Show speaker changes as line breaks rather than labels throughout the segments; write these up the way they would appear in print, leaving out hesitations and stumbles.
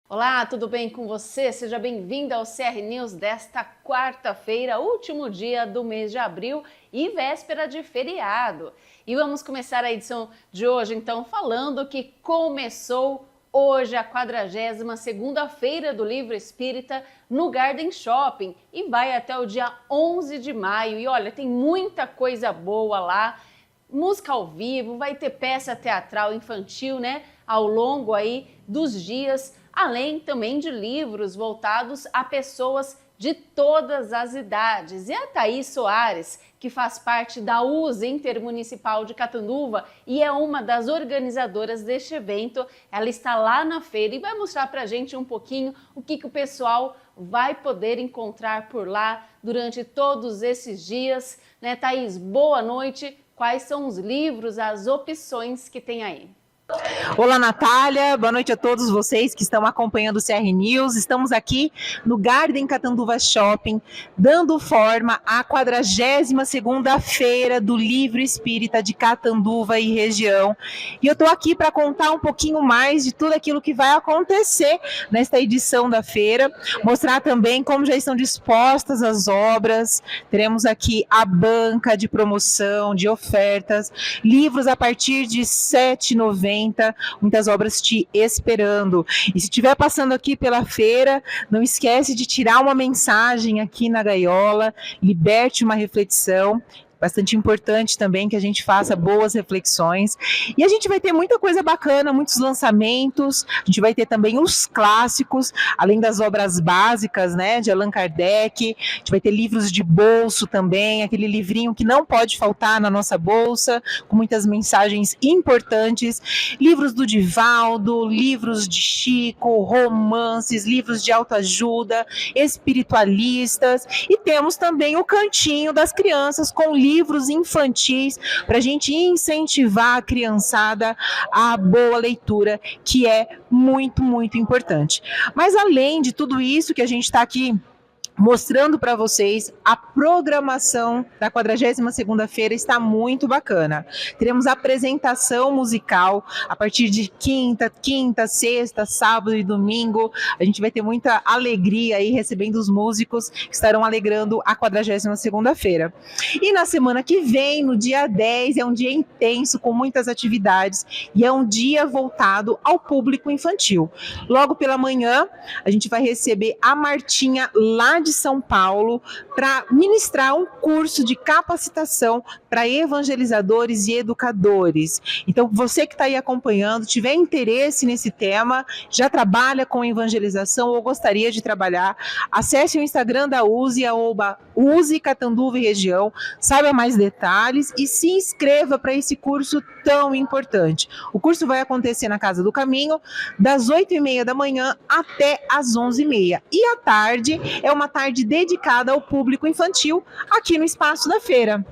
Olá, tudo bem com você? Seja bem-vindo ao CR News desta quarta-feira, último dia do mês de abril e véspera de feriado. E vamos começar a edição de hoje, então, falando que começou hoje a 42ª Feira do Livro Espírita no Garden Shopping e vai até o dia 11 de maio. E olha, tem muita coisa boa lá, música ao vivo, vai ter peça teatral infantil, né, ao longo aí dos dias, além também de livros voltados a pessoas de todas as idades. E a Thaís Soares, que faz parte da USE Intermunicipal de Catanduva e é uma das organizadoras deste evento, ela está lá na feira e vai mostrar pra gente um pouquinho o que o pessoal vai poder encontrar por lá durante todos esses dias. Né, Thaís? Boa noite. Quais são os livros, as opções que tem aí?
Olá, Natália, boa noite a todos vocês que estão acompanhando o CR News. Estamos aqui no Garden Catanduva Shopping, dando forma à 42ª Feira do Livro Espírita de Catanduva e região. E eu estou aqui para contar um pouquinho mais de tudo aquilo que vai acontecer nesta edição da feira, mostrar também como já estão dispostas as obras. Teremos aqui a banca de promoção, de ofertas, livros a partir de R$ 7,90. Muitas obras te esperando. E se estiver passando aqui pela feira, não esquece de tirar uma mensagem aqui na gaiola, liberte uma reflexão. Bastante importante também que a gente faça boas reflexões. E a gente vai ter muita coisa bacana, muitos lançamentos, a gente vai ter também os clássicos, além das obras básicas, né, de Allan Kardec, a gente vai ter livros de bolso também, aquele livrinho que não pode faltar na nossa bolsa, com muitas mensagens importantes, livros do Divaldo, livros de Chico, romances, livros de autoajuda, espiritualistas, e temos também o cantinho das crianças com livros infantis para a gente incentivar a criançada à boa leitura, que é muito, muito importante. Mas além de tudo isso que a gente está aqui mostrando para vocês, a programação da 42ª Feira está muito bacana. Teremos apresentação musical a partir de quinta, sexta, sábado e domingo. A gente vai ter muita alegria aí recebendo os músicos que estarão alegrando a 42ª Feira. E na semana que vem, no dia 10, é um dia intenso com muitas atividades e é um dia voltado ao público infantil. Logo pela manhã, a gente vai receber a Martinha lá de São Paulo para ministrar um curso de capacitação para evangelizadores e educadores. Então, você que está aí acompanhando, tiver interesse nesse tema, já trabalha com evangelização ou gostaria de trabalhar, acesse o Instagram da USE, @USE Catanduva e região, saiba mais detalhes e se inscreva para esse curso tão importante. O curso vai acontecer na Casa do Caminho, das 8h30 da manhã até as 11h30. E à tarde é uma tarde dedicada ao público infantil aqui no espaço da feira.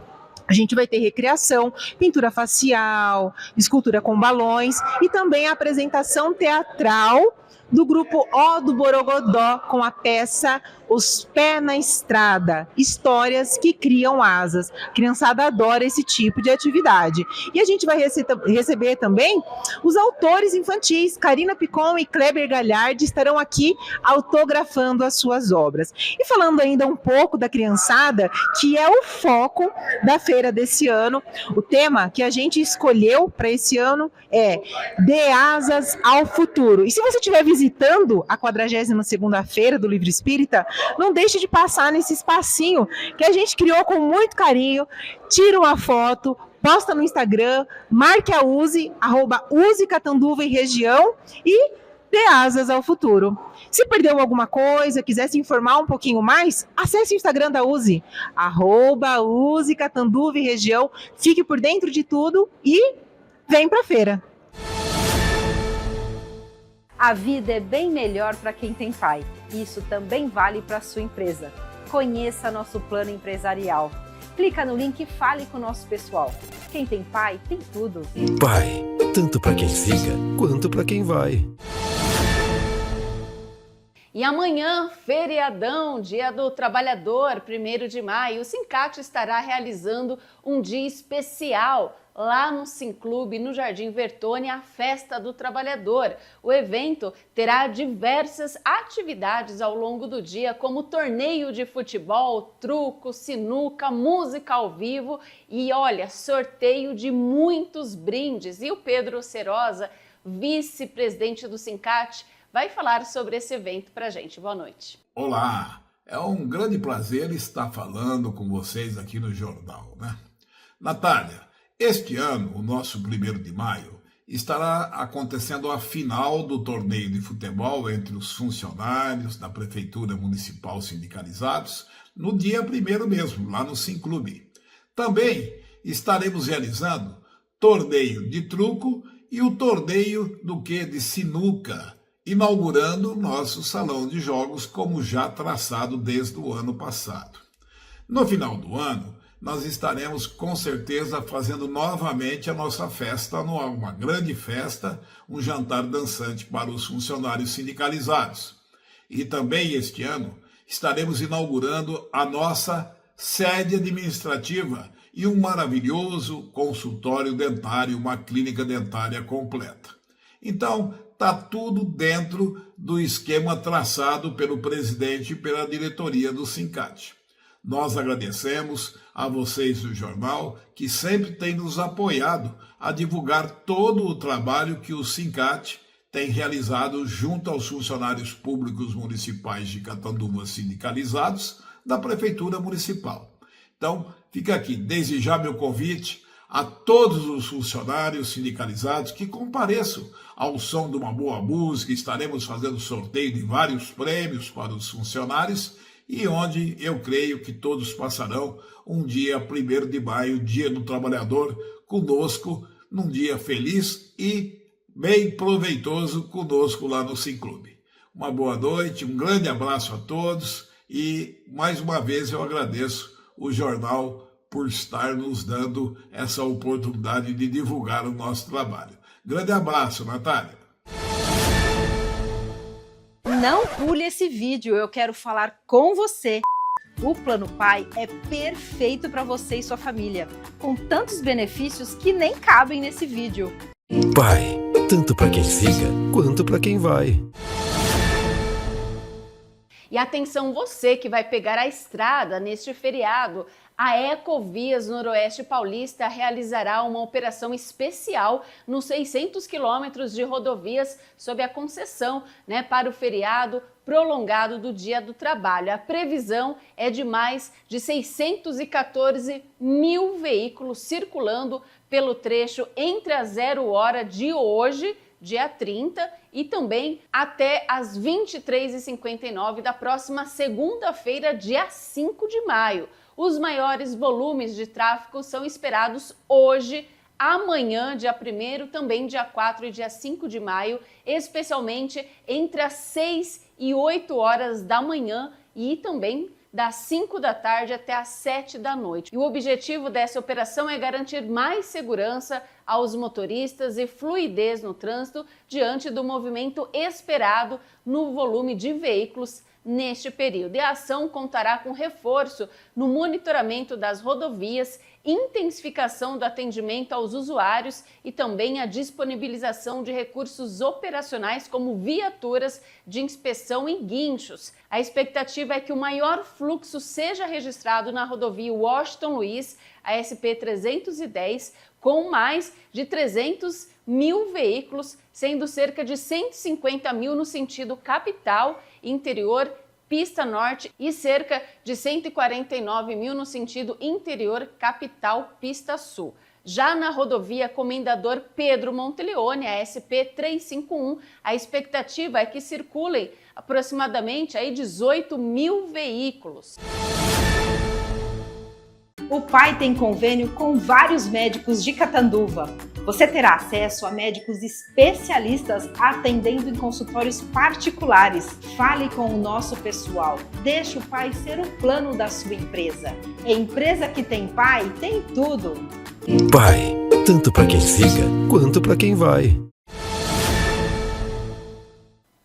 A gente vai ter recreação, pintura facial, escultura com balões e também a apresentação teatral do grupo O do Borogodó com a peça Os Pés na Estrada, histórias que criam asas. A criançada adora esse tipo de atividade. E a gente vai receber também os autores infantis, Karina Picon e Kleber Galhardi estarão aqui autografando as suas obras. E falando ainda um pouco da criançada, que é o foco da feira desse ano, o tema que a gente escolheu para esse ano é Dê Asas ao Futuro. E se você estiver visitando a 42ª Feira do Livro Espírita, não deixe de passar nesse espacinho que a gente criou com muito carinho, tira uma foto, posta no Instagram, marque a USE, @USE Catanduva e região e dê asas ao futuro. Se perdeu alguma coisa, quiser se informar um pouquinho mais, acesse o Instagram da USE, @USE Catanduva e região, fique por dentro de tudo e vem pra feira.
A vida é bem melhor para quem tem pai. Isso também vale para a sua empresa. Conheça nosso plano empresarial. Clica no link e fale com o nosso pessoal. Quem tem pai, tem tudo.
Pai, tanto para quem fica, quanto para quem vai.
E amanhã, feriadão, Dia do Trabalhador, 1º de maio, o Sincat estará realizando um dia especial lá no Sinclube, no Jardim Vertônia, a Festa do Trabalhador. O evento terá diversas atividades ao longo do dia, como torneio de futebol, truco, sinuca, música ao vivo e, olha, sorteio de muitos brindes. E o Pedro Serosa, vice-presidente do Sincat, vai falar sobre esse evento para a gente. Boa noite.
Olá, é um grande prazer estar falando com vocês aqui no jornal, né? Natália, este ano, o nosso 1º de maio, estará acontecendo a final do torneio de futebol entre os funcionários da Prefeitura Municipal sindicalizados, no dia 1º mesmo, lá no Sinclube. Também estaremos realizando torneio de truco e o torneio de sinuca, inaugurando o nosso salão de jogos como já traçado desde o ano passado. No final do ano, nós estaremos com certeza fazendo novamente a nossa festa anual, uma grande festa, um jantar dançante para os funcionários sindicalizados. E também este ano estaremos inaugurando a nossa sede administrativa e um maravilhoso consultório dentário, uma clínica dentária completa. Então, está tudo dentro do esquema traçado pelo presidente e pela diretoria do Sincat. Nós agradecemos a vocês do jornal, que sempre têm nos apoiado a divulgar todo o trabalho que o Sincat tem realizado junto aos funcionários públicos municipais de Catanduva sindicalizados da Prefeitura Municipal. Então, fica aqui, desde já meu convite a todos os funcionários sindicalizados que compareçam ao som de uma boa música. Estaremos fazendo sorteio de vários prêmios para os funcionários e onde eu creio que todos passarão um dia 1º de maio, Dia do Trabalhador, conosco, num dia feliz e bem proveitoso conosco lá no Sinclube. Uma boa noite, um grande abraço a todos e mais uma vez eu agradeço o jornal por estar nos dando essa oportunidade de divulgar o nosso trabalho. Grande abraço, Natália.
Não pule esse vídeo, eu quero falar com você. O Plano Pai é perfeito para você e sua família, com tantos benefícios que nem cabem nesse vídeo.
Pai, tanto para quem fica, quanto para quem vai.
E atenção você que vai pegar a estrada neste feriado, a Ecovias Noroeste Paulista realizará uma operação especial nos 600 quilômetros de rodovias sob a concessão, para o feriado prolongado do Dia do Trabalho. A previsão é de mais de 614 mil veículos circulando pelo trecho entre a 0 hora de hoje, dia 30, e também até às 23h59 da próxima segunda-feira, dia 5 de maio. Os maiores volumes de tráfego são esperados hoje, amanhã, dia 1º, também dia 4 e dia 5 de maio, especialmente entre as 6 e 8 horas da manhã e também das 5 da tarde até as 7 da noite. E o objetivo dessa operação é garantir mais segurança aos motoristas e fluidez no trânsito diante do movimento esperado no volume de veículos neste período. E a ação contará com reforço no monitoramento das rodovias, intensificação do atendimento aos usuários e também a disponibilização de recursos operacionais como viaturas de inspeção e guinchos. A expectativa é que o maior fluxo seja registrado na rodovia Washington Luiz, a SP 310, com mais de 300 mil veículos, sendo cerca de 150 mil no sentido capital, interior, pista norte e cerca de 149 mil no sentido interior, capital, pista sul. Já na rodovia Comendador Pedro Monteleone, a SP 351, a expectativa é que circulem aproximadamente 18 mil veículos.
O Pai tem convênio com vários médicos de Catanduva. Você terá acesso a médicos especialistas atendendo em consultórios particulares. Fale com o nosso pessoal. Deixe o Pai ser o plano da sua empresa. Empresa que tem Pai tem tudo.
Pai, tanto para quem fica, quanto para quem vai.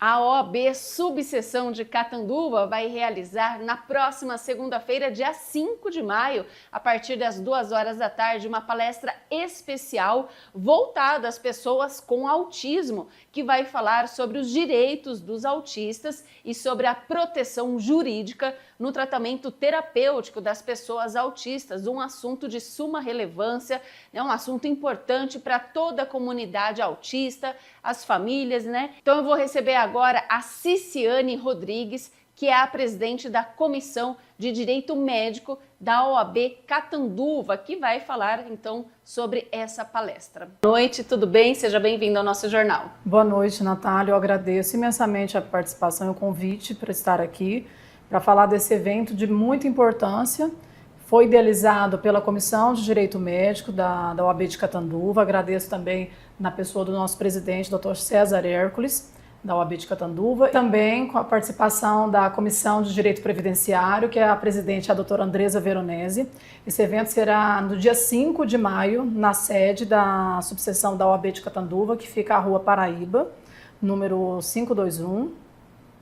A OAB Subseção de Catanduva vai realizar na próxima segunda-feira, dia 5 de maio, a partir das 2 horas da tarde, uma palestra especial voltada às pessoas com autismo, que vai falar sobre os direitos dos autistas e sobre a proteção jurídica no tratamento terapêutico das pessoas autistas, um assunto de suma relevância, né, um assunto importante para toda a comunidade autista, as famílias, né? Então eu vou receber agora a Ciciane Rodrigues, que é a presidente da Comissão de Direito Médico da OAB Catanduva, que vai falar então sobre essa palestra. Boa noite, tudo bem? Seja bem-vindo ao nosso jornal.
Boa noite, Natália. Eu agradeço imensamente a participação e o convite para estar aqui, para falar desse evento de muita importância. Foi idealizado pela Comissão de Direito Médico da OAB de Catanduva. Agradeço também na pessoa do nosso presidente, Dr. César Hércules, da OAB de Catanduva. Também com a participação da Comissão de Direito Previdenciário, que é a presidente, a doutora Andresa Veronese. Esse evento será no dia 5 de maio, na sede da subseção da OAB de Catanduva, que fica à Rua Paraíba, número 521.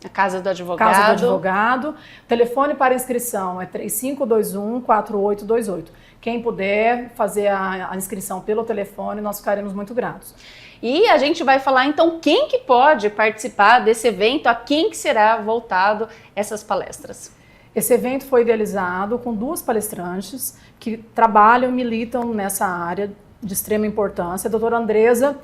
A Casa do Advogado.
Casa do Advogado. O telefone para inscrição é 3521-4828. Quem puder fazer a inscrição pelo telefone, nós ficaremos muito gratos.
E a gente vai falar então quem que pode participar desse evento, a quem que será voltado essas palestras.
Esse evento foi idealizado com 2 palestrantes que trabalham e militam nessa área de extrema importância. A doutora Andresa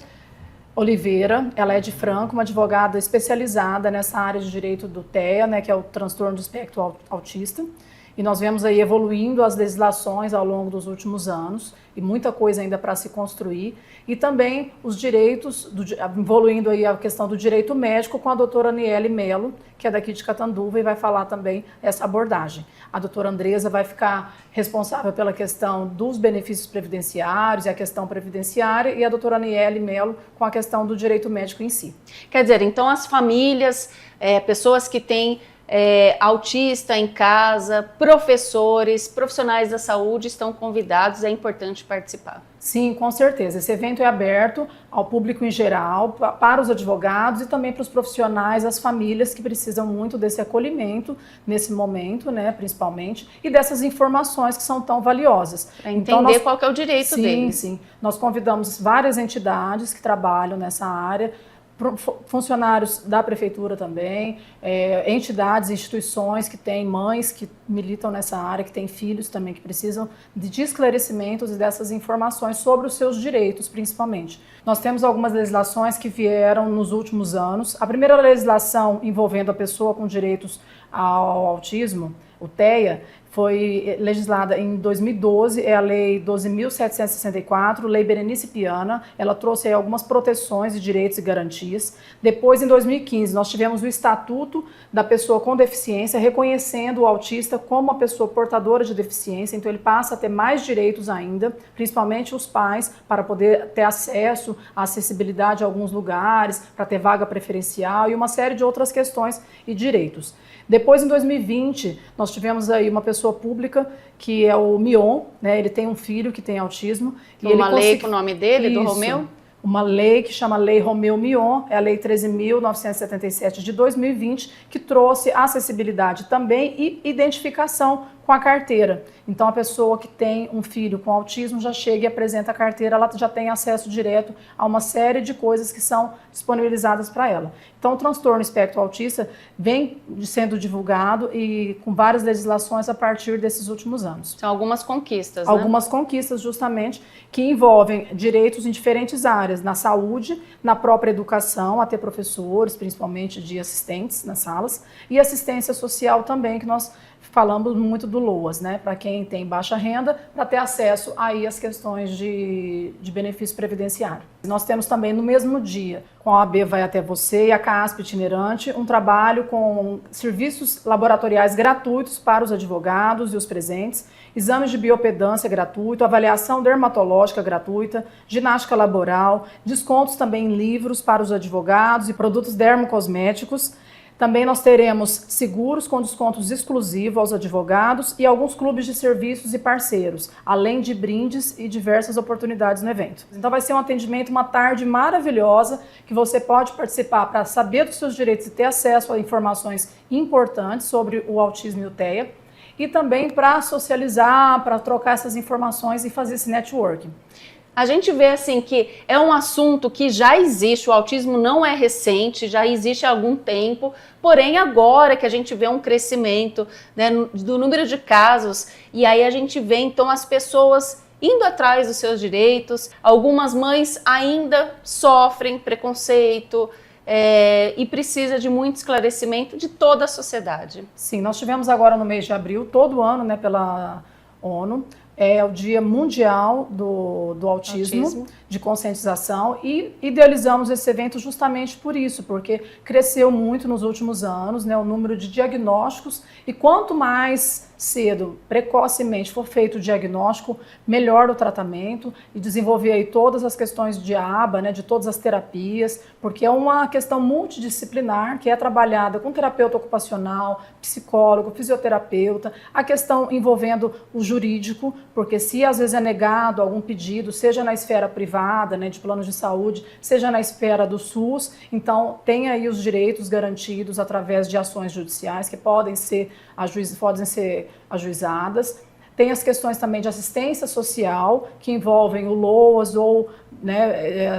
Oliveira, ela é de Franco, uma advogada especializada nessa área de direito do TEA, né, que é o transtorno do espectro autista. E nós vemos aí evoluindo as legislações ao longo dos últimos anos e muita coisa ainda para se construir. E também os direitos, evoluindo aí a questão do direito médico com a doutora Aniele Melo, que é daqui de Catanduva e vai falar também essa abordagem. A doutora Andresa vai ficar responsável pela questão dos benefícios previdenciários e a questão previdenciária e a doutora Aniele Melo com a questão do direito médico em si.
Quer dizer, então as famílias, pessoas que têm autista em casa, professores, profissionais da saúde estão convidados, é importante participar.
Sim, com certeza. Esse evento é aberto ao público em geral, para os advogados e também para os profissionais, as famílias que precisam muito desse acolhimento nesse momento, né, principalmente, e dessas informações que são tão valiosas.
Para entender qual que é o direito deles.
Sim, nós convidamos várias entidades que trabalham nessa área, funcionários da prefeitura também, entidades, instituições que têm mães que militam nessa área, que têm filhos também que precisam de esclarecimentos e dessas informações sobre os seus direitos, principalmente. Nós temos algumas legislações que vieram nos últimos anos. A primeira legislação envolvendo a pessoa com direitos ao autismo, o TEA, foi legislada em 2012, é a Lei 12.764, Lei Berenice Piana. Ela trouxe aí algumas proteções de direitos e garantias. Depois, em 2015, nós tivemos o Estatuto da Pessoa com Deficiência, reconhecendo o autista como uma pessoa portadora de deficiência, então ele passa a ter mais direitos ainda, principalmente os pais, para poder ter acesso à acessibilidade a alguns lugares, para ter vaga preferencial e uma série de outras questões e direitos. Depois, em 2020, nós tivemos aí uma pessoa pública, que é o Mion, né? Ele tem um filho que tem autismo.
E uma lei com o nome dele, do Romeu?
Uma lei que chama Lei Romeu Mion, é a Lei 13.977 de 2020, que trouxe acessibilidade também e identificação com a carteira. Então, a pessoa que tem um filho com autismo já chega e apresenta a carteira, ela já tem acesso direto a uma série de coisas que são disponibilizadas para ela. Então, o transtorno espectro autista vem sendo divulgado e com várias legislações a partir desses últimos anos.
São algumas conquistas,
Algumas conquistas, justamente, que envolvem direitos em diferentes áreas, na saúde, na própria educação, a ter professores, principalmente de assistentes nas salas, e assistência social também, que nós falamos muito do LOAS, né, para quem tem baixa renda, para ter acesso aí às questões de benefício previdenciário. Nós temos também no mesmo dia, com a OAB Vai Até Você e a CASP Itinerante, um trabalho com serviços laboratoriais gratuitos para os advogados e os presentes, exames de biopedância gratuito, avaliação dermatológica gratuita, ginástica laboral, descontos também em livros para os advogados e produtos dermocosméticos. Também nós teremos seguros com descontos exclusivos aos advogados e alguns clubes de serviços e parceiros, além de brindes e diversas oportunidades no evento. Então vai ser um atendimento, uma tarde maravilhosa, que você pode participar para saber dos seus direitos e ter acesso a informações importantes sobre o autismo e o TEA, e também para socializar, para trocar essas informações e fazer esse networking.
A gente vê assim que é um assunto que já existe, o autismo não é recente, já existe há algum tempo, porém agora que a gente vê um crescimento, né, do número de casos, e aí a gente vê então as pessoas indo atrás dos seus direitos. Algumas mães ainda sofrem preconceito, e precisa de muito esclarecimento de toda a sociedade.
Sim, nós tivemos agora no mês de abril, todo ano, né, pela ONU, é o Dia Mundial do Autismo, de conscientização, e idealizamos esse evento justamente por isso, porque cresceu muito nos últimos anos, né, o número de diagnósticos, e quanto mais cedo, precocemente for feito o diagnóstico, melhor o tratamento, e desenvolver aí todas as questões de aba, né, de todas as terapias, porque é uma questão multidisciplinar que é trabalhada com terapeuta ocupacional, psicólogo, fisioterapeuta, a questão envolvendo o jurídico, porque se às vezes é negado algum pedido, seja na esfera privada, né, de planos de saúde, seja na esfera do SUS, então tem aí os direitos garantidos através de ações judiciais que podem ser ajuizadas. Tem as questões também de assistência social, que envolvem o LOAS ou, né,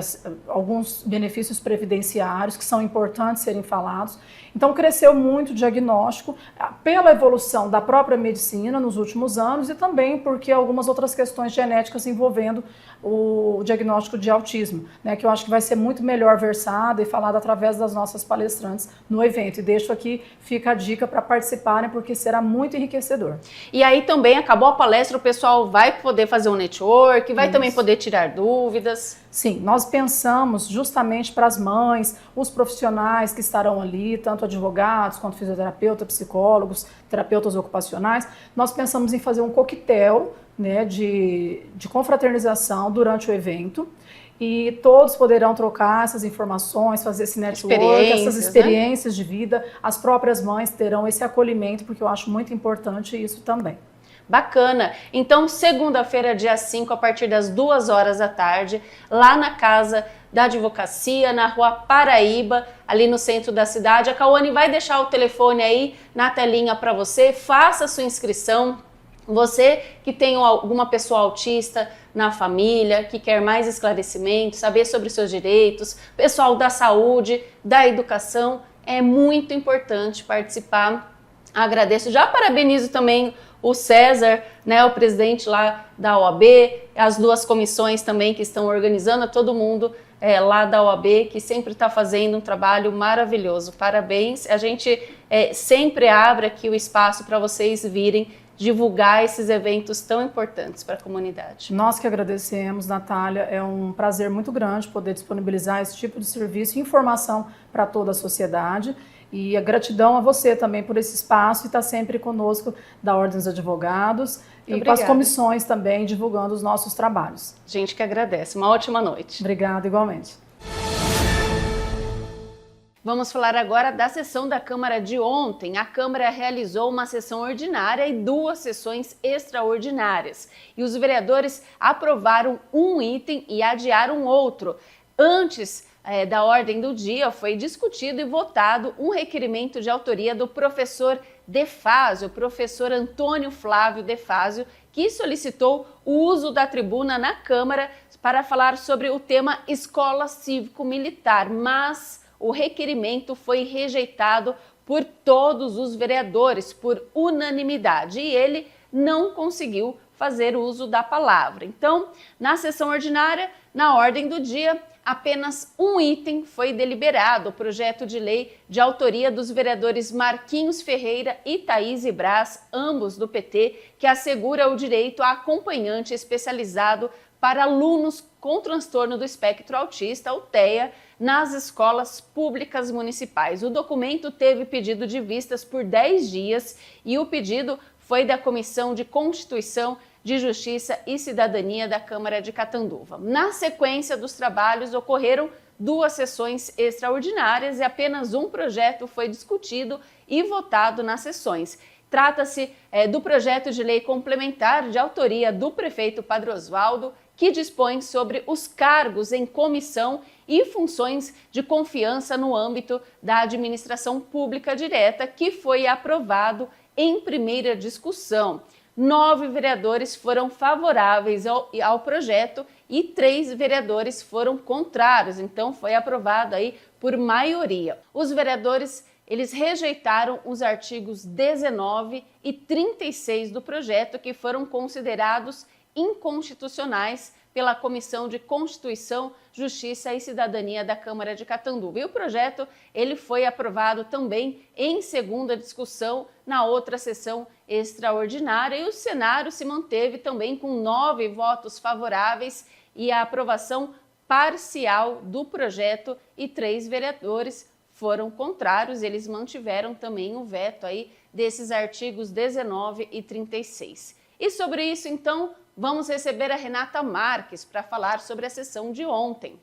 alguns benefícios previdenciários que são importantes serem falados. Então cresceu muito o diagnóstico pela evolução da própria medicina nos últimos anos e também porque algumas outras questões genéticas envolvendo o diagnóstico de autismo, né, que eu acho que vai ser muito melhor versado e falado através das nossas palestrantes no evento. E deixo aqui, fica a dica para participarem, porque será muito enriquecedor.
E aí também acabou a palestra, o pessoal vai poder fazer um network, vai também poder tirar dúvidas.
Sim, nós pensamos justamente para as mães, os profissionais que estarão ali, tanto advogados quanto fisioterapeutas, psicólogos, terapeutas ocupacionais, nós pensamos em fazer um coquetel, né, de confraternização durante o evento, e todos poderão trocar essas informações, fazer esse network, essas experiências, né, de vida. As próprias mães terão esse acolhimento, porque eu acho muito importante isso também.
Bacana! Então, segunda-feira, dia 5, a partir das 2 horas da tarde, lá na Casa da Advocacia, na Rua Paraíba, ali no centro da cidade. A Cauane vai deixar o telefone aí na telinha para você, faça a sua inscrição. Você que tem alguma pessoa autista na família, que quer mais esclarecimento, saber sobre seus direitos, pessoal da saúde, da educação, é muito importante participar. Agradeço, já parabenizo também o César, né, o presidente lá da OAB, as 2 comissões também que estão organizando, a todo mundo lá da OAB, que sempre está fazendo um trabalho maravilhoso. Parabéns, a gente sempre abre aqui o espaço para vocês virem divulgar esses eventos tão importantes para a comunidade.
Nós que agradecemos, Natália, é um prazer muito grande poder disponibilizar esse tipo de serviço e informação para toda a sociedade. E a gratidão a você também por esse espaço e estar sempre conosco da Ordem dos Advogados e com as comissões também divulgando os nossos trabalhos.
Gente que agradece. Uma ótima noite.
Obrigada, igualmente.
Vamos falar agora da sessão da Câmara de ontem. A Câmara realizou uma sessão ordinária e 2 sessões extraordinárias. E os vereadores aprovaram um item e adiaram outro. Antes da ordem do dia, foi discutido e votado um requerimento de autoria do professor Defásio, professor Antônio Flávio Defásio, que solicitou o uso da tribuna na Câmara para falar sobre o tema Escola Cívico-Militar, mas o requerimento foi rejeitado por todos os vereadores, por unanimidade, e ele não conseguiu fazer uso da palavra. Então, na sessão ordinária, na ordem do dia, apenas um item foi deliberado, o projeto de lei de autoria dos vereadores Marquinhos Ferreira e Thaís Braz, ambos do PT, que assegura o direito a acompanhante especializado para alunos com transtorno do espectro autista, o TEA, nas escolas públicas municipais. O documento teve pedido de vistas por 10 dias e o pedido foi da Comissão de Constituição, de Justiça e Cidadania da Câmara de Catanduva. Na sequência dos trabalhos, ocorreram 2 sessões extraordinárias e apenas um projeto foi discutido e votado nas sessões. Trata-se do projeto de lei complementar de autoria do prefeito Padre Osvaldo, que dispõe sobre os cargos em comissão e funções de confiança no âmbito da administração pública direta, que foi aprovado em primeira discussão. 9 vereadores foram favoráveis ao projeto e 3 vereadores foram contrários, então foi aprovado aí por maioria. Os vereadores eles rejeitaram os artigos 19 e 36 do projeto, que foram considerados inconstitucionais pela Comissão de Constituição, Justiça e Cidadania da Câmara de Catanduva. E o projeto ele foi aprovado também em segunda discussão na outra sessão extraordinária, e o Senado se manteve também com 9 votos favoráveis e a aprovação parcial do projeto, e 3 vereadores foram contrários. Eles mantiveram também o veto aí desses artigos 19 e 36. E sobre isso, então, vamos receber a Renata Marques para falar sobre a sessão de ontem.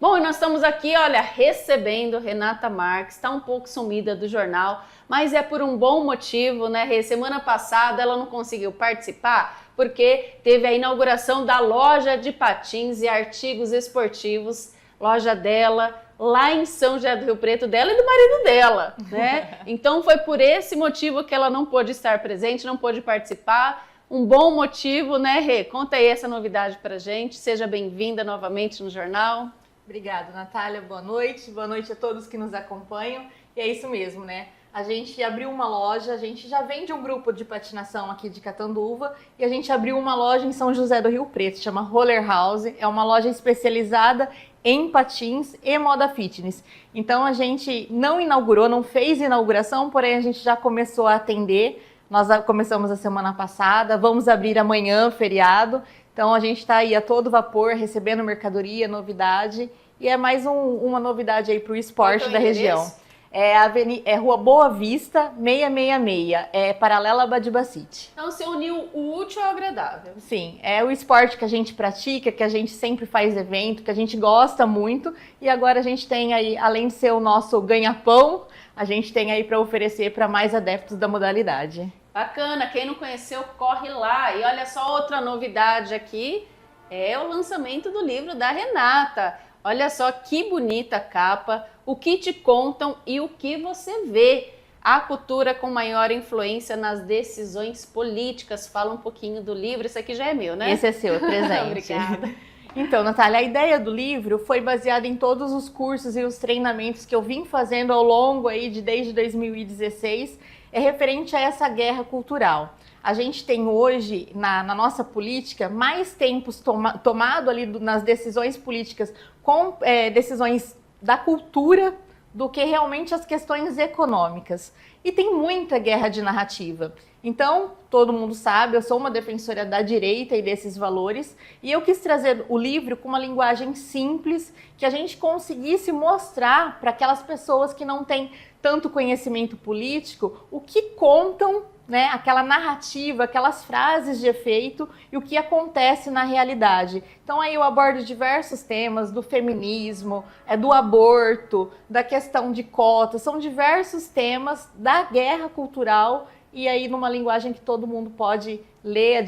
Bom, e nós estamos aqui, olha, recebendo Renata Marques, está um pouco sumida do jornal, mas é por um bom motivo, né, Rê? Semana passada ela não conseguiu participar porque teve a inauguração da loja de patins e artigos esportivos, loja dela, lá em São José do Rio Preto, dela e do marido dela, né? Então foi por esse motivo que ela não pôde estar presente, não pôde participar. Um bom motivo, né, Rê? Conta aí essa novidade pra gente. Seja bem-vinda novamente no jornal.
Obrigada, Natália. Boa noite a todos que nos acompanham. E é isso mesmo, né? A gente abriu uma loja, a gente já vem de um grupo de patinação aqui de Catanduva e a gente abriu uma loja em São José do Rio Preto, chama Roller House. É uma loja especializada em patins e moda fitness. Então a gente não inaugurou, não fez inauguração, porém a gente já começou a atender. Nós começamos a semana passada, vamos abrir amanhã, feriado. Então a gente está aí a todo vapor, recebendo mercadoria, novidade. E é mais uma novidade aí para o esporte da região. É Rua Boa Vista, 666, é paralela a Badibacite.
Então você uniu o útil ao agradável.
Sim, é o esporte que a gente pratica, que a gente sempre faz evento, que a gente gosta muito. E agora a gente tem aí, além de ser o nosso ganha-pão, a gente tem aí para oferecer para mais adeptos da modalidade.
Bacana, quem não conheceu, corre lá. E olha só, outra novidade aqui, é o lançamento do livro da Renata. Olha só que bonita a capa, o que te contam e o que você vê. A cultura com maior influência nas decisões políticas. Fala um pouquinho do livro, esse aqui já é meu, né?
Esse é seu, presente.
Obrigada.
Então, Natália, a ideia do livro foi baseada em todos os cursos e os treinamentos que eu vim fazendo ao longo aí desde 2016, é referente a essa guerra cultural. A gente tem hoje, na nossa política, mais tempos tomado ali nas decisões políticas com decisões da cultura do que realmente as questões econômicas. E tem muita guerra de narrativa. Então, todo mundo sabe, eu sou uma defensora da direita e desses valores, e eu quis trazer o livro com uma linguagem simples, que a gente conseguisse mostrar para aquelas pessoas que não têm tanto conhecimento político o que contam, né, aquela narrativa, aquelas frases de efeito e o que acontece na realidade. Então aí eu abordo diversos temas do feminismo, do aborto, da questão de cotas, são diversos temas da guerra cultural e aí numa linguagem que todo mundo pode ler,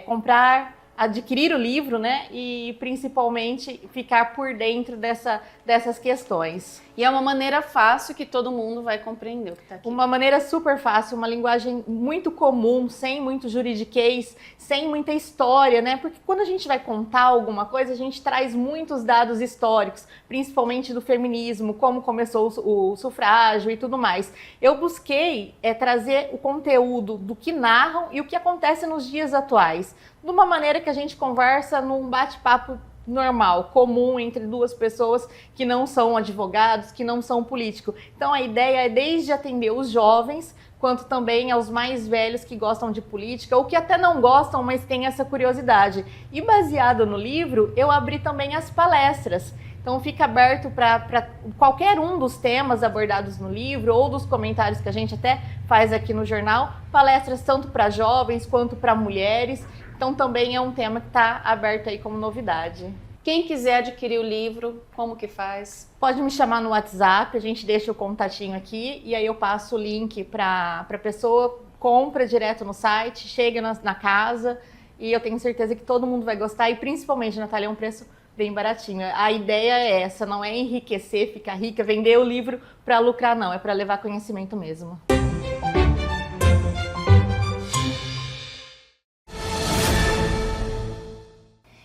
comprar, adquirir o livro, né, e principalmente ficar por dentro dessas questões.
E é uma maneira fácil que todo mundo vai compreender o que está aqui.
Uma maneira super fácil, uma linguagem muito comum, sem muito juridiquês, sem muita história, né? Porque quando a gente vai contar alguma coisa, a gente traz muitos dados históricos, principalmente do feminismo, como começou o sufrágio e tudo mais. Eu busquei trazer o conteúdo do que narram e o que acontece nos dias atuais, de uma maneira que a gente conversa num bate-papo normal, comum, entre duas pessoas que não são advogados, que não são políticos. Então a ideia é desde atender os jovens, quanto também aos mais velhos que gostam de política, ou que até não gostam, mas têm essa curiosidade. E baseado no livro, eu abri também as palestras. Então fica aberto para qualquer um dos temas abordados no livro, ou dos comentários que a gente até faz aqui no jornal, palestras tanto para jovens quanto para mulheres. Então também é um tema que está aberto aí como novidade.
Quem quiser adquirir o livro, como que faz?
Pode me chamar no WhatsApp, a gente deixa o contatinho aqui e aí eu passo o link para a pessoa, compra direto no site, chega na casa e eu tenho certeza que todo mundo vai gostar e principalmente, Natália, é um preço bem baratinho. A ideia é essa, não é enriquecer, ficar rica, vender o livro para lucrar, não, é para levar conhecimento mesmo.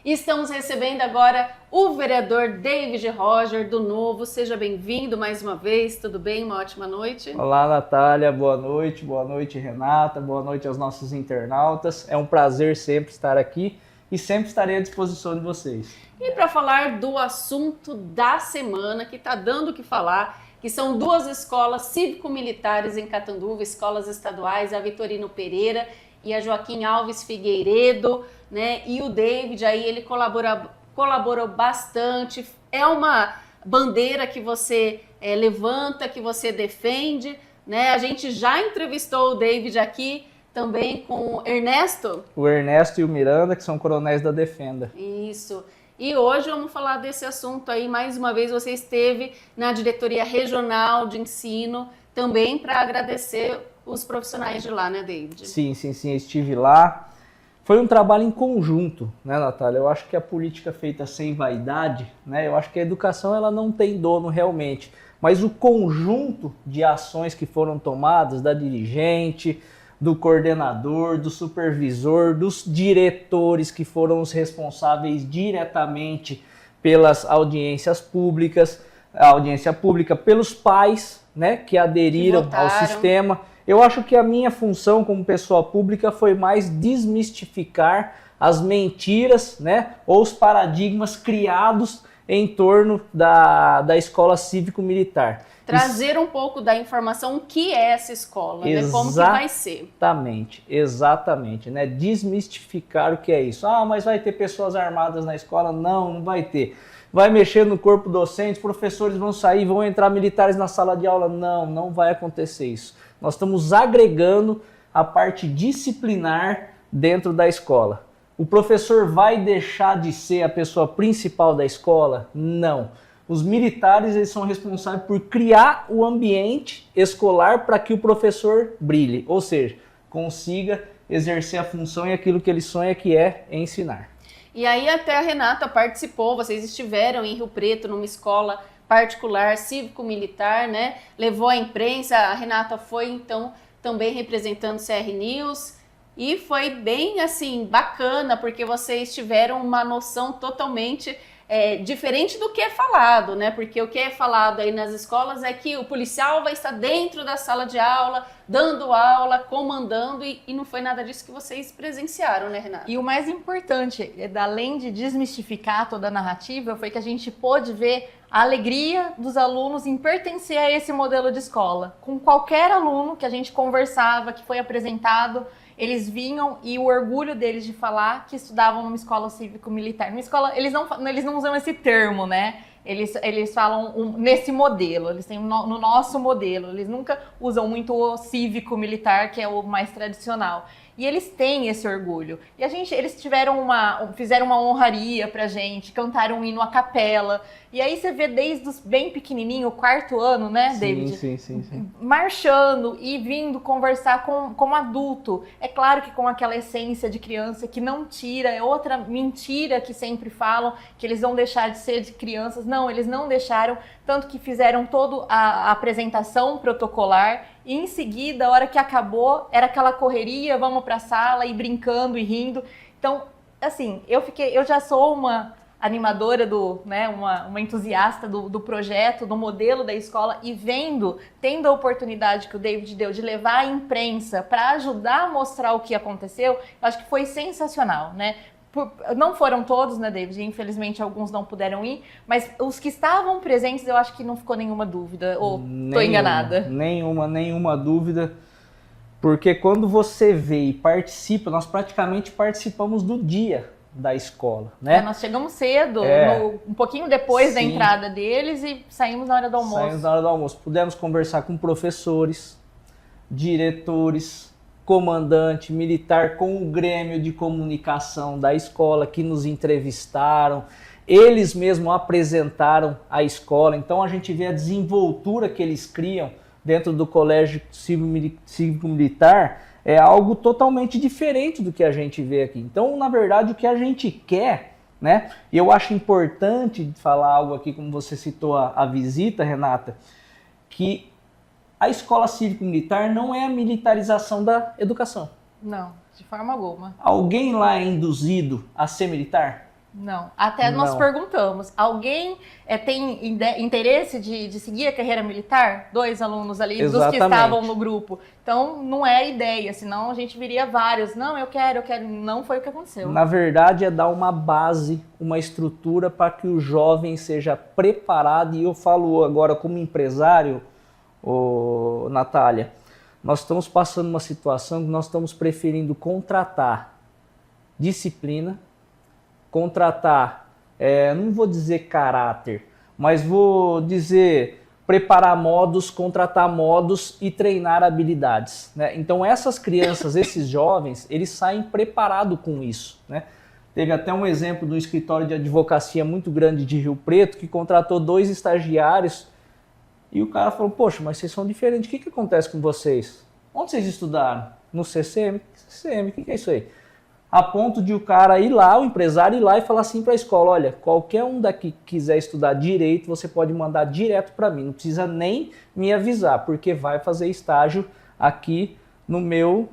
E estamos recebendo agora o vereador David Roger, do Novo. Seja bem-vindo mais uma vez, tudo bem? Uma ótima noite.
Olá, Natália, boa noite, Renata, boa noite aos nossos internautas. É um prazer sempre estar aqui e sempre estarei à disposição de vocês.
E para falar do assunto da semana, que está dando o que falar, que são duas escolas cívico-militares em Catanduva, escolas estaduais, a Vitorino Pereira e a Joaquim Alves Figueiredo, né? E o David aí, ele colaborou bastante. É uma bandeira que você levanta, que você defende, né? A gente já entrevistou o David aqui também com o Ernesto.
O Ernesto e o Miranda, que são coronéis da Defenda.
Isso. E hoje vamos falar desse assunto aí. Mais uma vez você esteve na diretoria regional de ensino também para agradecer os profissionais de lá, né, David?
Sim, estive lá. Foi um trabalho em conjunto, né, Natália? Eu acho que a política feita sem vaidade, né? Eu acho que a educação ela não tem dono realmente, mas o conjunto de ações que foram tomadas da dirigente, do coordenador, do supervisor, dos diretores que foram os responsáveis diretamente pelas audiências públicas, a audiência pública, pelos pais, né, que aderiram ao sistema. Eu acho que a minha função como pessoa pública foi mais desmistificar as mentiras, né, ou os paradigmas criados em torno da escola cívico-militar.
Trazer um pouco da informação o que é essa escola, né, como que vai ser.
Exatamente, né, desmistificar o que é isso. Ah, mas vai ter pessoas armadas na escola? Não, não vai ter. Vai mexer no corpo docente, professores vão sair, vão entrar militares na sala de aula? Não, não vai acontecer isso. Nós estamos agregando a parte disciplinar dentro da escola. O professor vai deixar de ser a pessoa principal da escola? Não. Os militares eles são responsáveis por criar o ambiente escolar para que o professor brilhe, ou seja, consiga exercer a função e aquilo que ele sonha, que é ensinar.
E aí até a Renata participou, vocês estiveram em Rio Preto numa escola particular, cívico-militar, né? Levou a imprensa, a Renata foi então também representando o CR News e foi bem assim, bacana, porque vocês tiveram uma noção totalmente diferente do que é falado, né? Porque o que é falado aí nas escolas é que o policial vai estar dentro da sala de aula, dando aula, comandando, e não foi nada disso que vocês presenciaram, né, Renata?
E o mais importante, além de desmistificar toda a narrativa, foi que a gente pôde ver a alegria dos alunos em pertencer a esse modelo de escola. Com qualquer aluno que a gente conversava, que foi apresentado, eles vinham e o orgulho deles de falar que estudavam numa escola cívico-militar. Numa escola, eles não usam esse termo, né? Eles falam nesse modelo, eles têm no nosso modelo. Eles nunca usam muito o cívico-militar, que é o mais tradicional. E eles têm esse orgulho. E eles fizeram uma honraria pra gente, cantaram um hino a capela. E aí você vê desde os bem pequenininho, o 4º ano, né, David?
Sim.
Marchando e vindo conversar com adulto. É claro que com aquela essência de criança que não tira, é outra mentira que sempre falam, que eles vão deixar de ser de crianças. Não, eles não deixaram, tanto que fizeram toda a apresentação protocolar. E em seguida, a hora que acabou, era aquela correria, vamos para a sala e brincando e rindo. Então, assim, eu já sou uma animadora uma entusiasta do projeto, do modelo da escola e tendo a oportunidade que o David deu de levar a imprensa para ajudar a mostrar o que aconteceu, eu acho que foi sensacional, né? Não foram todos, né, David? Infelizmente, alguns não puderam ir, mas os que estavam presentes, eu acho que não ficou nenhuma dúvida, ou estou enganada?
Nenhuma dúvida, porque quando você vê e participa, nós praticamente participamos do dia da escola, né?
Nós chegamos cedo, um pouquinho depois da entrada deles e saímos na hora do almoço.
Pudemos conversar com professores, diretores, comandante militar com o Grêmio de Comunicação da escola que nos entrevistaram. Eles mesmos apresentaram a escola, então a gente vê a desenvoltura que eles criam dentro do Colégio Cívico-Militar, é algo totalmente diferente do que a gente vê aqui. Então, na verdade, o que a gente quer, né? E eu acho importante falar algo aqui, como você citou a visita, Renata, que a escola cívico-militar não é a militarização da educação.
Não, de forma alguma.
Alguém lá é induzido a ser militar?
Não. Até nós
Não.
perguntamos, alguém tem interesse de seguir a carreira militar? 2 alunos ali, dos que
Exatamente.
estavam no grupo. Então, não é a ideia, senão a gente viria vários. Não, eu quero. Não foi o que aconteceu.
Na verdade, é dar uma base, uma estrutura para que o jovem seja preparado. E eu falo agora como empresário, Natália, nós estamos passando uma situação que nós estamos preferindo contratar disciplina, contratar, não vou dizer caráter, mas vou dizer preparar modos, contratar modos e treinar habilidades, né? Então essas crianças, esses jovens, eles saem preparados com isso, né? Teve até um exemplo do escritório de advocacia muito grande de Rio Preto que contratou 2 estagiários e o cara falou, poxa, mas vocês são diferentes, o que acontece com vocês? Onde vocês estudaram? No CCM? CCM, o que é isso aí? A ponto de o cara ir lá, o empresário ir lá e falar assim para a escola, olha, qualquer um daqui que quiser estudar direito, você pode mandar direto para mim, não precisa nem me avisar, porque vai fazer estágio aqui no meu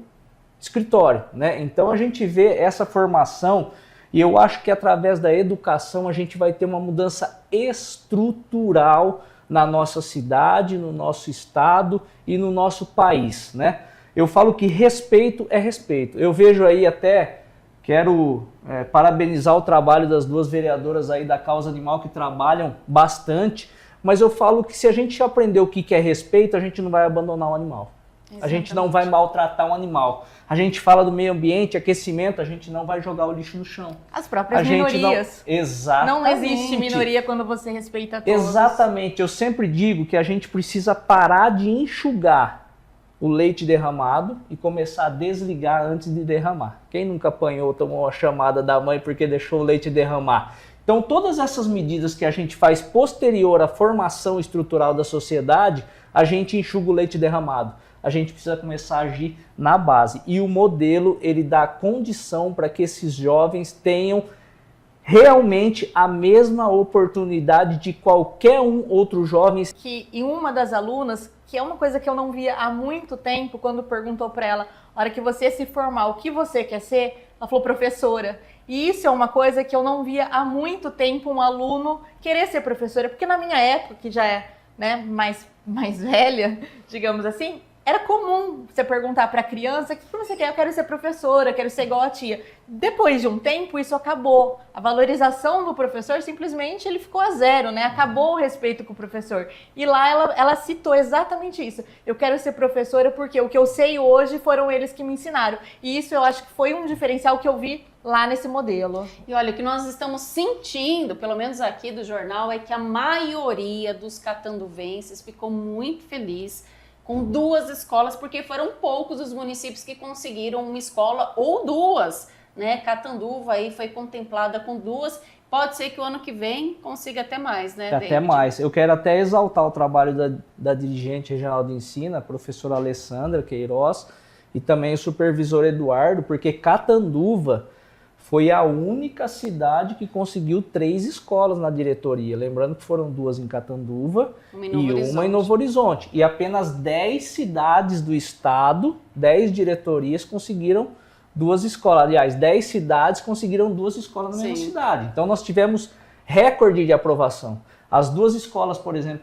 escritório, né? Então a gente vê essa formação e eu acho que através da educação a gente vai ter uma mudança estrutural na nossa cidade, no nosso estado e no nosso país, né? Eu falo que respeito é respeito. Eu vejo aí até, quero parabenizar o trabalho das 2 vereadoras aí da causa animal que trabalham bastante, mas eu falo que se a gente aprender o que é respeito, a gente não vai abandonar o animal. Exatamente. A gente não vai maltratar um animal. A gente fala do meio ambiente, aquecimento, a gente não vai jogar o lixo no chão.
As próprias minorias.
Exatamente.
Não existe minoria quando você respeita todos.
Exatamente. Eu sempre digo que a gente precisa parar de enxugar o leite derramado e começar a desligar antes de derramar. Quem nunca apanhou, tomou a chamada da mãe porque deixou o leite derramar? Então, todas essas medidas que a gente faz posterior à formação estrutural da sociedade, a gente enxuga o leite derramado. A gente precisa começar a agir na base. E o modelo, ele dá condição para que esses jovens tenham realmente a mesma oportunidade de qualquer outro jovem.
Que em uma das alunas, que é uma coisa que eu não via há muito tempo, quando perguntou para ela, a hora que você se formar, o que você quer ser? Ela falou professora. E isso é uma coisa que eu não via há muito tempo um aluno querer ser professora, porque na minha época, que já é, né, mais velha, digamos assim, era comum você perguntar para a criança, o que você quer? Eu quero ser professora, quero ser igual a tia. Depois de um tempo, isso acabou. A valorização do professor, simplesmente, ele ficou a zero, né? Acabou o respeito com o professor. E lá ela citou exatamente isso. Eu quero ser professora porque o que eu sei hoje foram eles que me ensinaram. E isso eu acho que foi um diferencial que eu vi lá nesse modelo.
E olha, o que nós estamos sentindo, pelo menos aqui do jornal, é que a maioria dos catanduvenses ficou muito feliz com 2 escolas, porque foram poucos os municípios que conseguiram uma escola ou 2, né? Catanduva aí foi contemplada com 2, pode ser que o ano que vem consiga até mais, né,
Até
David?
mais. Eu quero até exaltar o trabalho da dirigente regional de ensino, a professora Alessandra Queiroz, e também o supervisor Eduardo, porque Catanduva foi a única cidade que conseguiu 3 escolas na diretoria. Lembrando que foram 2 em Catanduva e uma em Novo Horizonte. E apenas 10 cidades do estado, 10 diretorias conseguiram 2 escolas. Aliás, 10 cidades conseguiram 2 escolas na mesma cidade. Então nós tivemos recorde de aprovação. As 2 escolas, por exemplo,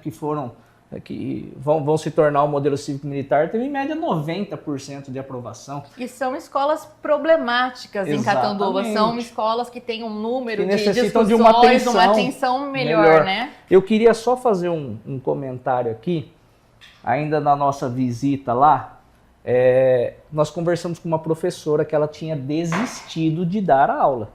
que vão se tornar o modelo cívico-militar, teve em média 90% de aprovação.
E são escolas problemáticas em Catanduva, são escolas que têm um número de discussões,
de
uma atenção melhor, né?
Eu queria só fazer um comentário aqui, ainda na nossa visita lá, nós conversamos com uma professora que ela tinha desistido de dar aula.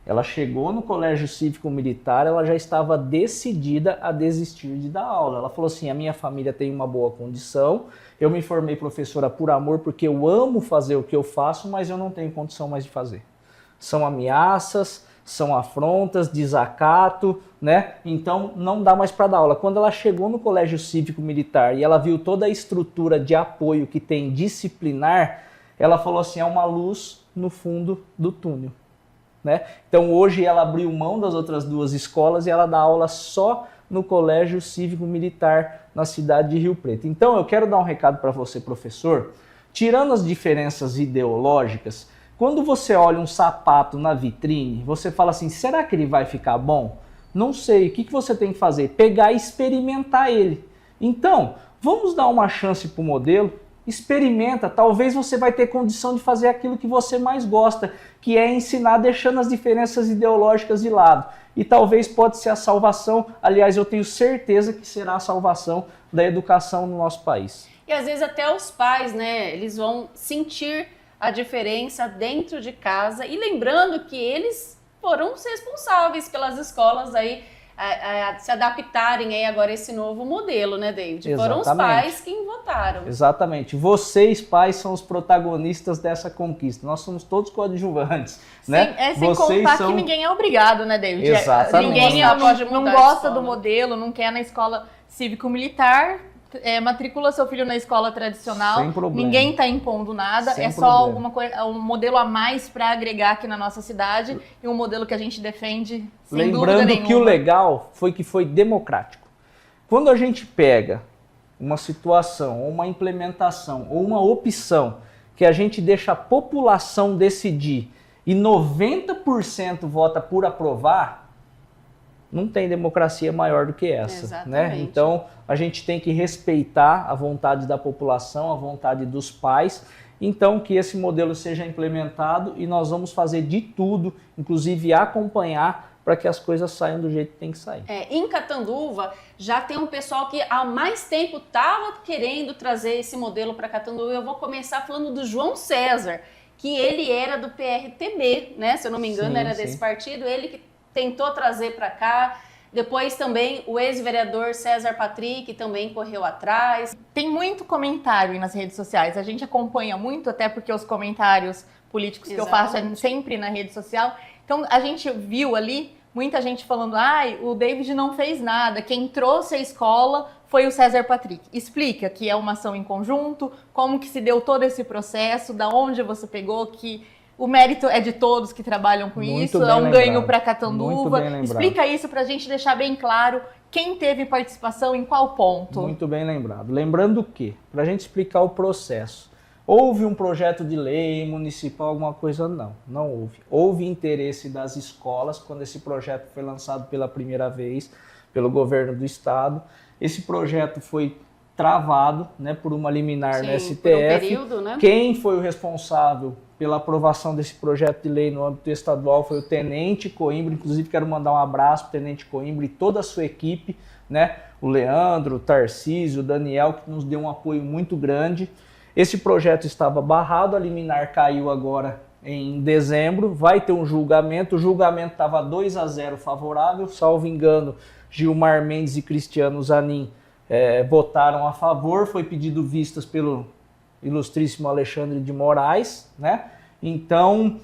Ela chegou no colégio cívico-militar, ela já estava decidida a desistir de dar aula. Ela falou assim, a minha família tem uma boa condição, eu me formei professora por amor porque eu amo fazer o que eu faço, mas eu não tenho condição mais de fazer. São ameaças, são afrontas, desacato, né? Então não dá mais para dar aula. Quando ela chegou no colégio cívico-militar e ela viu toda a estrutura de apoio que tem disciplinar, ela falou assim, é uma luz no fundo do túnel. Né? Então hoje ela abriu mão das outras 2 escolas e ela dá aula só no Colégio Cívico-Militar na cidade de Rio Preto. Então eu quero dar um recado para você, professor, tirando as diferenças ideológicas, quando você olha um sapato na vitrine, você fala assim, será que ele vai ficar bom? Não sei, o que você tem que fazer? Pegar e experimentar ele. Então, vamos dar uma chance para o modelo? Experimenta, talvez você vai ter condição de fazer aquilo que você mais gosta, que é ensinar deixando as diferenças ideológicas de lado. E talvez pode ser a salvação, aliás, eu tenho certeza que será a salvação da educação no nosso país.
E às vezes até os pais, né, eles vão sentir a diferença dentro de casa e lembrando que eles foram os responsáveis pelas escolas aí a se adaptarem aí agora a esse novo modelo, né, David?
Exatamente.
Foram os pais quem votaram.
Exatamente. Vocês, pais, são os protagonistas dessa conquista. Nós somos todos coadjuvantes,
Sim,
né?
sem contar que ninguém é obrigado, né, David?
Exatamente.
Ninguém não
mudar
gosta do modelo, não quer na escola cívico-militar, matricula seu filho na escola tradicional.
Sem problema.
Ninguém está impondo nada,
Sem
é só
problema.
alguma coisa, um modelo a mais para agregar aqui na nossa cidade e um modelo que a gente defende sem dúvida
Lembrando
nenhuma.
que o legal foi que foi democrático. Quando a gente pega uma situação, ou uma implementação, ou uma opção que a gente deixa a população decidir e 90% vota por aprovar, não tem democracia maior do que essa, né?
Exatamente.
Então, a gente tem que respeitar a vontade da população, a vontade dos pais, então que esse modelo seja implementado e nós vamos fazer de tudo, inclusive acompanhar para que as coisas saiam do jeito que tem que sair.
Em Catanduva já tem um pessoal que há mais tempo estava querendo trazer esse modelo para Catanduva. Eu vou começar falando do João César, que ele era do PRTB, né? Se eu não me engano,
Sim,
era
sim.
desse partido, ele que tentou trazer para cá. Depois também o ex-vereador César Patrick também correu atrás.
Tem muito comentário aí nas redes sociais, a gente acompanha muito, até porque os comentários políticos que eu faço é sempre na rede social. Então a gente viu ali muita gente falando, o David não fez nada, quem trouxe a escola foi o César Patrick. Explica que é uma ação em conjunto, como que se deu todo esse processo, da onde você pegou, que o mérito é de todos que trabalham com
Muito
isso,
bem
é um
lembrado.
ganho para
Muito
Catanduva.
bem lembrado.
Explica isso para a gente deixar bem claro quem teve participação em qual ponto.
Muito bem lembrado. Lembrando que, para a gente explicar o processo, houve um projeto de lei municipal, alguma coisa? Não houve. Houve interesse das escolas quando esse projeto foi lançado pela primeira vez pelo governo do estado. Esse projeto foi travado, né, por uma liminar no STF.
Por um período, né?
Quem foi o responsável pela aprovação desse projeto de lei no âmbito estadual foi o Tenente Coimbra. Inclusive quero mandar um abraço para o Tenente Coimbra e toda a sua equipe, né? O Leandro, o Tarcísio, o Daniel, que nos deu um apoio muito grande. Esse projeto estava barrado, a liminar caiu agora em dezembro, vai ter um julgamento, o julgamento estava 2-0 favorável, salvo engano, Gilmar Mendes e Cristiano Zanin votaram a favor, foi pedido vistas pelo ilustríssimo Alexandre de Moraes, né? Então,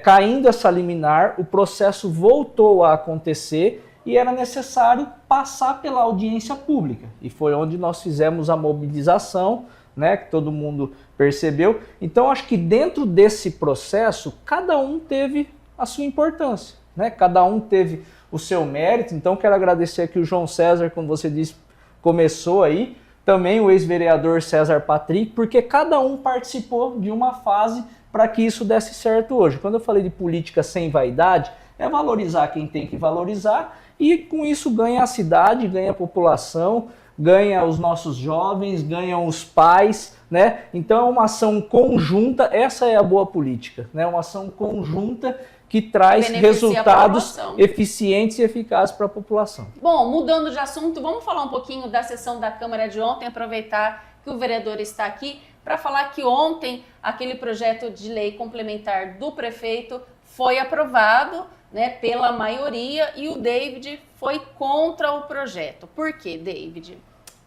caindo essa liminar, o processo voltou a acontecer e era necessário passar pela audiência pública. E foi onde nós fizemos a mobilização, né, que todo mundo percebeu. Então, acho que dentro desse processo, cada um teve a sua importância, né? Cada um teve o seu mérito. Então, quero agradecer aqui o João César, como você disse, começou aí, também o ex-vereador César Patrick, porque cada um participou de uma fase para que isso desse certo hoje. Quando eu falei de política sem vaidade, é valorizar quem tem que valorizar e com isso ganha a cidade, ganha a população, ganha os nossos jovens, ganham os pais, né? Então é uma ação conjunta, essa é a boa política, né? Uma ação conjunta que traz resultados eficientes e eficazes para a população.
Bom, mudando de assunto, vamos falar um pouquinho da sessão da Câmara de ontem, aproveitar que o vereador está aqui para falar que ontem aquele projeto de lei complementar do prefeito foi aprovado, né, pela maioria, e o David foi contra o projeto. Por quê, David?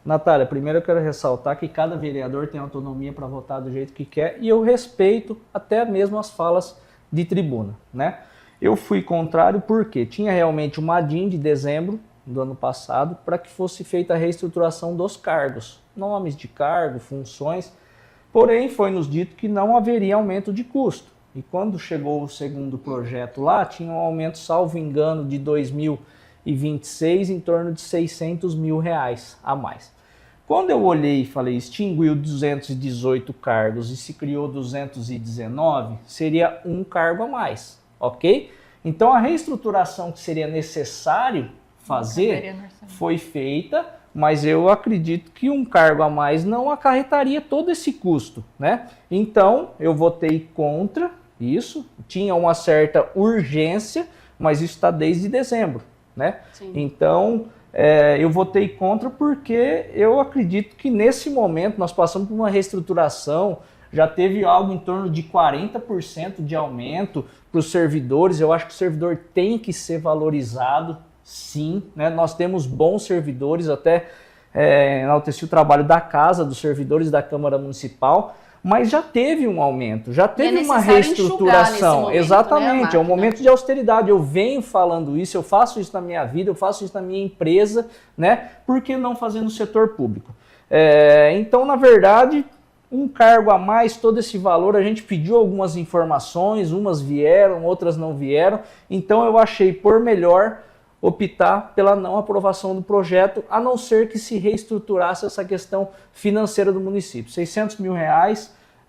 Natália, primeiro eu quero ressaltar que cada vereador tem autonomia para votar do jeito que quer e eu respeito até mesmo as falas de tribuna, né? Eu fui contrário porque tinha realmente uma ADIM de dezembro do ano passado para que fosse feita a reestruturação dos cargos, nomes de cargo, funções, porém foi nos dito que não haveria aumento de custo. E quando chegou o segundo projeto lá, tinha um aumento, salvo engano, de 2026 em torno de R$600 mil a mais. Quando eu olhei e falei, extinguiu 218 cargos e se criou 219, seria um cargo a mais, ok? Então a reestruturação que seria necessário fazer foi feita, mas eu acredito que um cargo a mais não acarretaria todo esse custo, né? Então eu votei contra isso, tinha uma certa urgência, mas isso está desde dezembro, né? Sim. Então eu votei contra porque eu acredito que nesse momento nós passamos por uma reestruturação, já teve algo em torno de 40% de aumento para os servidores. Eu acho que o servidor tem que ser valorizado, sim, né? Nós temos bons servidores, até enalteci o trabalho da casa, dos servidores da Câmara Municipal, mas já teve um aumento, já teve uma reestruturação. Momento, exatamente, né, é um momento de austeridade. Eu venho falando isso, eu faço isso na minha vida, eu faço isso na minha empresa, né? Por que não fazer no setor público? Então, na verdade, um cargo a mais, todo esse valor, a gente pediu algumas informações, umas vieram, outras não vieram, então eu achei por melhor optar pela não aprovação do projeto, a não ser que se reestruturasse essa questão financeira do município. R$600 mil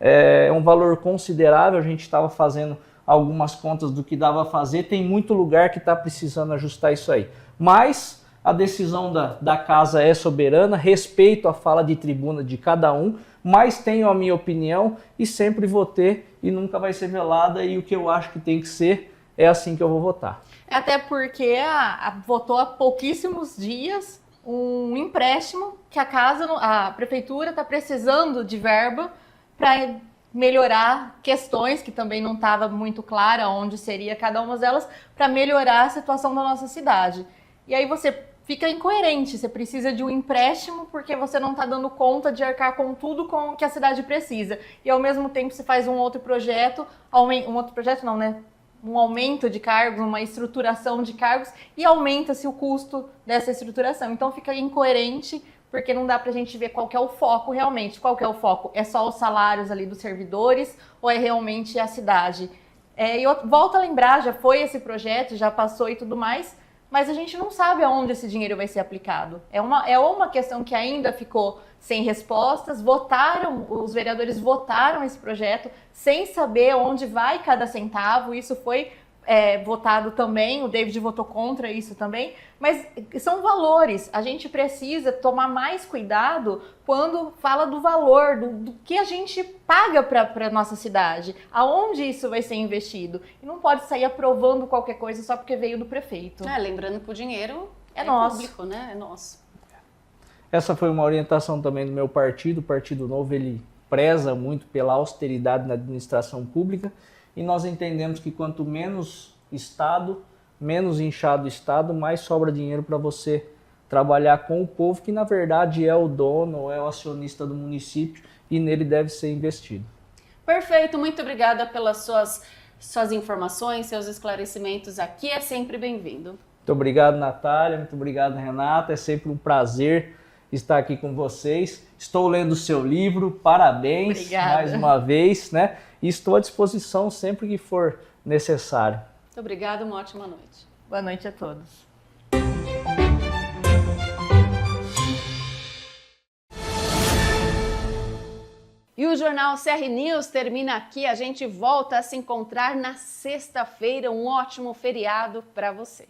é um valor considerável, a gente estava fazendo algumas contas do que dava a fazer, tem muito lugar que está precisando ajustar isso aí. Mas a decisão da casa é soberana, respeito a fala de tribuna de cada um, mas tenho a minha opinião e sempre vou ter e nunca vai ser velada, e o que eu acho que tem que ser é assim que eu vou votar.
Até porque votou há pouquíssimos dias um empréstimo que a prefeitura está precisando de verba para melhorar questões que também não estava muito clara onde seria cada uma delas, para melhorar a situação da nossa cidade. E aí você fica incoerente, você precisa de um empréstimo porque você não está dando conta de arcar com tudo com que a cidade precisa. E ao mesmo tempo você faz um outro projeto não, né? Um aumento de cargos, uma estruturação de cargos, e aumenta-se o custo dessa estruturação. Então fica incoerente, porque não dá pra gente ver qual que é o foco realmente. Qual que é o foco? É só os salários ali dos servidores ou é realmente a cidade? E eu volto a lembrar, já foi esse projeto, já passou e tudo mais, mas a gente não sabe aonde esse dinheiro vai ser aplicado. É uma questão que ainda ficou sem respostas. Os vereadores votaram esse projeto sem saber onde vai cada centavo. Isso foi votado também, o David votou contra isso também, mas são valores. A gente precisa tomar mais cuidado quando fala do valor, do que a gente paga para a nossa cidade, aonde isso vai ser investido. E não pode sair aprovando qualquer coisa só porque veio do prefeito.
Lembrando que o dinheiro é
nosso.
Público, né? É nosso.
Essa foi uma orientação também do meu partido. O Partido Novo, ele preza muito pela austeridade na administração pública, e nós entendemos que quanto menos Estado, menos inchado o Estado, mais sobra dinheiro para você trabalhar com o povo, que na verdade é o dono, é o acionista do município, e nele deve ser investido.
Perfeito, muito obrigada pelas suas informações, seus esclarecimentos aqui, é sempre bem-vindo.
Muito obrigado, Natália, muito obrigado, Renata, é sempre um prazer estar aqui com vocês. Estou lendo o seu livro, parabéns.
Obrigada.
Mais uma vez, né? E estou à disposição sempre que for necessário.
Muito obrigada, uma ótima noite.
Boa noite a todos.
E o Jornal CR News termina aqui. A gente volta a se encontrar na sexta-feira. Um ótimo feriado para você.